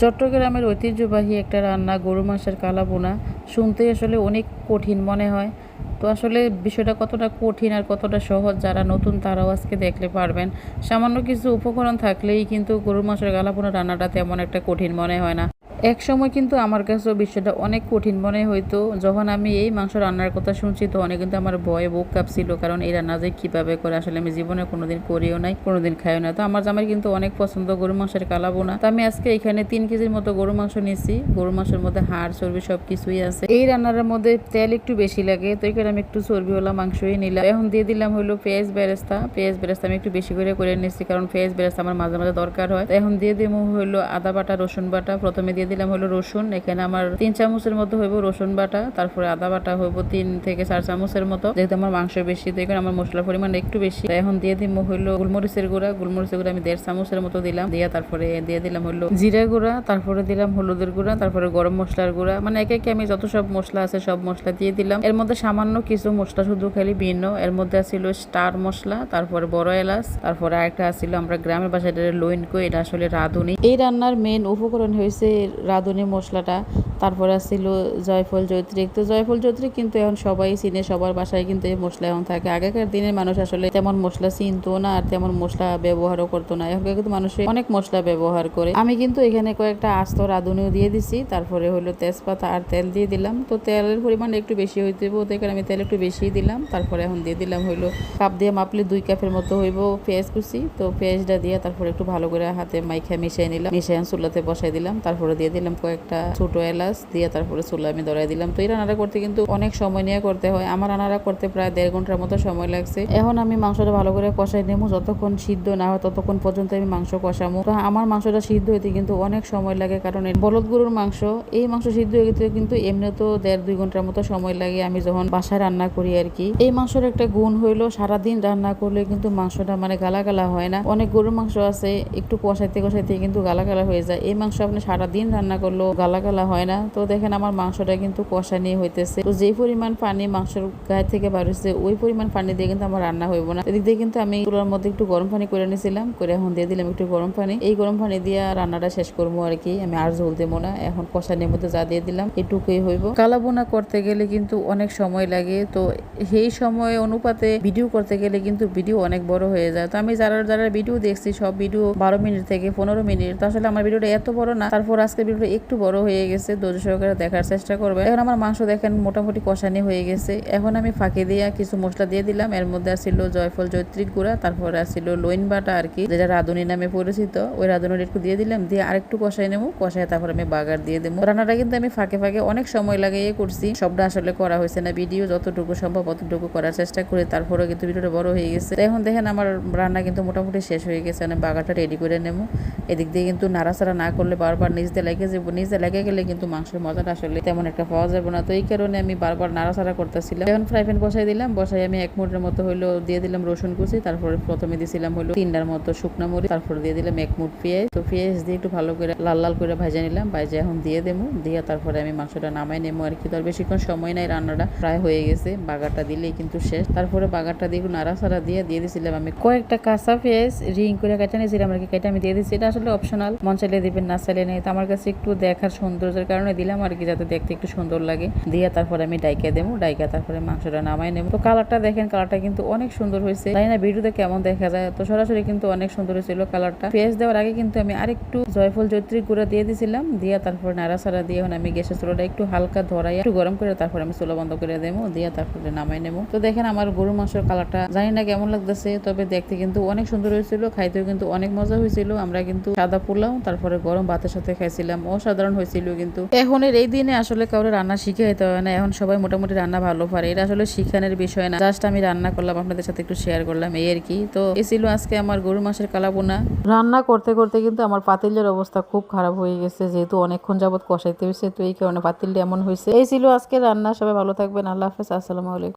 চট্টগ্রামের ঐতিহ্যবাহী একটা রান্না গরু মাংসের কালাবোনা শুনতে আসলে অনেক কঠিন মনে হয়। তো আসলে বিষয়টা কতটা কঠিন আর কতটা সহজ যারা নতুন তারাও আজকে দেখলে পারবেন। সামান্য কিছু উপকরণ থাকলেই কিন্তু গরুর মাংসের কালাবোনা রান্নাটা তেমন একটা কঠিন মনে হয় না। এক সময় কিন্তু আমার কাছেও বিষয়টা অনেক কঠিন মনে হইতো। যখন আমি এই মাংস রান্নার কথা শুনছি তখন কিন্তু আমার ভয়ে বুক কাঁপছিল, কারণ এই রান্না যে কীভাবে করে আসলে আমি জীবনে কোনোদিন করিও নাই, কোনোদিন খাইও না। তো আমার জামাই কিন্তু অনেক পছন্দ গরু মাংসের কালাবোনা। তো আমি আজকে এখানে 3 কেজির মতো গরু মাংস নিয়েছি। গরু মাংসের মধ্যে হাড় চর্বি সব কিছুই আছে। এই রান্নার মধ্যে তেল একটু বেশি লাগে, তো এখানে আমি একটু চর্বিওয়ালা মাংসই নিলাম। এখন দিয়ে দিলাম হলো পেঁয়াজ বেরেস্তা। পেঁয়াজ বেরেস্তা আমি একটু বেশি করে নিচ্ছি, কারণ পেঁয়াজ বেরেস্তা আমার মাঝে মাঝে দরকার হয়। তো এখন দিয়ে দিব হলো আদা বাটা, রসুন বাটা। প্রথমে দিয়ে দিলাম হলো রসুন, এখানে আমার 3 চামচের মতো হইব রসুন বাটা। তারপরে আদা বাটা হইব 3 থেকে 4 চামচের মতো, যেহেতু আমার মাংস বেশি তো এখানে আমার মশলার পরিমাণ একটু বেশি। এখন দিয়ে দিব হইলো গোলমরিচের গুঁড়া। গোলমরিচের গুঁড়া আমি 1.5 চামচের মতো দিলাম। দিয়া তারপরে দিয়ে দিলাম হলো জিরা গুঁড়া, তারপরে দিলাম হলুদের গুঁড়া, তারপরে গরম মশলার গুঁড়া। মানে একে একে আমি যত সব মশলা আছে সব মশলা দিয়ে দিলাম। এর মধ্যে সামান্য কিছু মশলা শুধু খালি ভিন্ন। এর মধ্যে ছিল স্টার মশলা, তারপরে বড় এলাচ, তারপরে আরেকটা ছিল আমরা গ্রামের বাসায় লোইন কই, এটা আসলে রাঁধুনি। এই রান্নার মেন উপকরণ হয়েছে রাঁধুনি মশলাটা। তারপরে ছিল জয়ফল জয়ত্রী। তো জয়ফল জয়ত্রী কিন্তু এখন সবাই চিনে, সবার বাসায় কিন্তু এই মশলা এখন থাকে। আগেকার দিনের মানুষ আসলে তেমন মশলা চিনতো না আর তেমন মশলা ব্যবহারও করতো না। এখন কিন্তু মানুষ অনেক মশলা ব্যবহার করে। আমি কিন্তু এখানে কয়েকটা আস্ত রাঁধুনিও দিয়ে দিছি। তারপরে হলো তেজপাতা আর তেল দিয়ে দিলাম। তো তেলের পরিমাণ একটু বেশি হইতে হইব, এখানে আমি তেল একটু বেশি দিলাম। তারপরে এখন দিয়ে দিলাম হইলো কাপ দিয়ে মাপলে 2 কাপের মতো হইব পেঁয়াজ কুচি। তো পেঁয়াজটা দিয়ে তারপরে একটু ভালো করে হাতে মাইখা মিশিয়ে নিলাম, মিশিয়ে চুলাতে বসাই দিলাম। তারপরে দিয়ে দিলাম কয়েকটা ছোট এলাচ দিয়ে তারপরে চুলা আমি ধরাই দিলাম। তো এই রান্নাটা করতে কিন্তু অনেক সময় নিয়ে করতে হয়। আমার রান্নাটা করতে প্রায় 1.5 ঘন্টার মতো সময় লাগছে। এখন আমি মাংসটা ভালো করে কষাই নেবো, যতক্ষণ সিদ্ধ না হয় ততক্ষণ পর্যন্ত আমি মাংস কষাবো। তো আমার মাংসটা সিদ্ধ হইতে কিন্তু অনেক সময় লাগে, কারণ বলদ গরুর মাংস, এই মাংস সিদ্ধ হইতে কিন্তু এমনি তো 1.5-2 ঘন্টার মতো সময় লাগে আমি যখন বাসায় রান্না করি আর কি। এই মাংসের একটা গুণ হইলো সারাদিন রান্না করলে কিন্তু মাংসটা মানে গালা গালা হয় না। অনেক গরুর মাংস আছে একটু কষাইতে কষাইতে কিন্তু গালা গালা হয়ে যায়। এই মাংস আপনি সারাদিন রান্না করলেও গালা গালা হয় না। তো দেখেন আমার মাংসটা কিন্তু কষানি হইতেছে। তো যে পরিমাণ পানি মাংসের গায়ে থেকে বার হয়েছে ওই পরিমাণ পানি দিয়ে কিন্তু আমার রান্না হইব না। এদিক দিয়ে কিন্তু আমি চুলার মধ্যে একটু গরম পানি করে নিয়েছিলাম, করে এখন দিয়ে দিলাম একটু গরম পানি। এই গরম পানি দিয়ে রান্নাটা শেষ করবো আর কি। আমি আর ঝোল দেবো না, এখন কষানির মধ্যে যা দিয়ে দিলাম এটুকুই হইব। কালাবোনা করতে গেলে কিন্তু অনেক সময় লাগে। তো সেই সময় অনুপাতে ভিডিও করতে গেলে কিন্তু ভিডিও অনেক বড় হয়ে যায়। তো আমি যারা যারা ভিডিও দেখছি সব ভিডিও 12 মিনিট থেকে 15 মিনিট। তো আসলে আমার ভিডিওটা এত বড় না, তারপর আজকে ভিডিওটা একটু বড় হয়ে গেছে। ধৈর্য সহকারে দেখার চেষ্টা করবে। এখন আমার মাংস দেখেন মোটামুটি কষানি হয়ে গেছে। এখন আমি ফাঁকি দিয়ে কিছু মশলা দিয়ে দিলাম। এর মধ্যে ছিল জয়ফল জয়ত্রীর গুঁড়া, তারপরে ছিল লোইন বাটা আর কি, যেটা রাঁধুনি নামে পরিচিত। ওই রাঁধুনির একটু দিয়ে দিলাম, দিয়ে আরেকটু কষাই নেবো। কষাই তারপর আমি বাগার দিয়ে দেবো। রান্নাটা কিন্তু আমি ফাঁকে ফাঁকে অনেক সময় লাগিয়ে করছি, সবটা আসলে করা হয়েছে না। ভিডিও যতটুকু সম্ভব অতটুকু করার চেষ্টা করি, তারপরে কিন্তু ভিডিওটা বড় হয়ে গেছে। এখন দেখেন আমার রান্না কিন্তু মোটামুটি শেষ হয়ে গেছে। আমি বাগারটা রেডি করে নেবো। এদিক দিয়ে কিন্তু নাড়াচাড়া না করলে বারবার নিচে লেগে যাবো। নিচে লেগে গেলে কিন্তু মাংসের মজাটা আসলে তেমন একটা পাওয়া যাবে না। তো এই কারণে আমি বারবার নাড়াচাড়া করতেছিলাম। এখন ফ্রাই প্যান বসাই দিলাম, বসাই আমি 1 মুঠের মতো হইলো দিয়ে দিলাম রসুন কুচি। তারপরে প্রথমে দিয়েছিলাম হইলো 3টার মতো শুকনো মরিচ, তারপরে দিয়ে দিলাম 1 মুঠ পেঁয়াজ। তো পেঁয়াজ দিয়ে একটু ভালো করে লাল লাল করে ভাজা নিলাম। ভাজা এখন দিয়ে দেবো, দিয়ে তারপরে আমি মাংসটা নামাই নেবো আর কি। তো আর বেশিক্ষণ সময় নাই, রান্নাটা প্রায় হয়ে গেছে। বাগারটা দিলেই কিন্তু শেষ। তারপরে বাগারটা দিয়ে একটু নাড়াচাড়া দিয়ে দিয়েছিলাম আমি কয়েকটা কাঁচা পেঁয়াজ রিং করে কেটে নিয়েছিলাম আর কি। কেটে আমি দিয়ে দিচ্ছি, এটা আসলে অপশনাল, মন চাইলে দিবেন না চাইলে নেই। তো আমার কাছে একটু দেখার সৌন্দর্যের কারণে দিলাম আর কি, যাতে দেখতে একটু সুন্দর লাগে। দিয়ে তারপরে আমি ডাইকা দেবো, ডাইকা তারপরে মাংসটা নামাই নেবো। তো কালারটা দেখেন, কালারটা কিন্তু অনেক সুন্দর হয়েছে। তাই না ভিডিওতে কেমন দেখা যায়, তো সরাসরি কিন্তু অনেক সুন্দর হয়েছিল কালারটা। পেঁয়াজ দেওয়ার আগে কিন্তু আমি আরেকটু জয়ফল জয়ত্রী গুঁড়া দিয়ে দিয়েছিলাম। দিয়ে তারপরে নাড়াচাড়া দিয়ে এখন আমি গ্যাসের চুলাটা একটু হালকা ধরাই একটু গরম করে তারপরে আমি চুলা বন্ধ করে দেবো। দিয়ে তারপরে নামাই নেবো। তো দেখেন আমার গরু মাংসের কালারটা জানি না কেমন লাগতেছে, তবে দেখতে কিন্তু অনেক সুন্দর হয়েছিল, খাইতেও কিন্তু অনেক মজা হয়েছিল। আমরা কিন্তু সাদা পোলাও তারপরে গরম ভাতের সাথে খাইছিলাম, অসাধারণ হয়েছিল। কিন্তু এখন এই দিনে আসলে কাউরে রান্না শিখাইতে হয় না, এখন সবাই মোটামুটি রান্না ভালো পারে। এটা আসলে শিখানোর বিষয় না, জাস্ট আমি রান্না করলাম আপনাদের সাথে একটু শেয়ার করলাম এই আর কি। তো এ ছিল আজকে আমার গরু মাংসের কালাবোনা রান্না করতে করতে কিন্তু আমার পাতিলের অবস্থা খুব খারাপ হয়ে গেছে, যেহেতু অনেকক্ষণ যাবত কষাইতে হয়েছে। তো এই কারণে পাতিলটা এমন হয়েছে। এই ছিল আজকে রান্না। সবাই ভালো থাকবেন, আল্লাহ হাফেজ, আসসালামু আলাইকুম।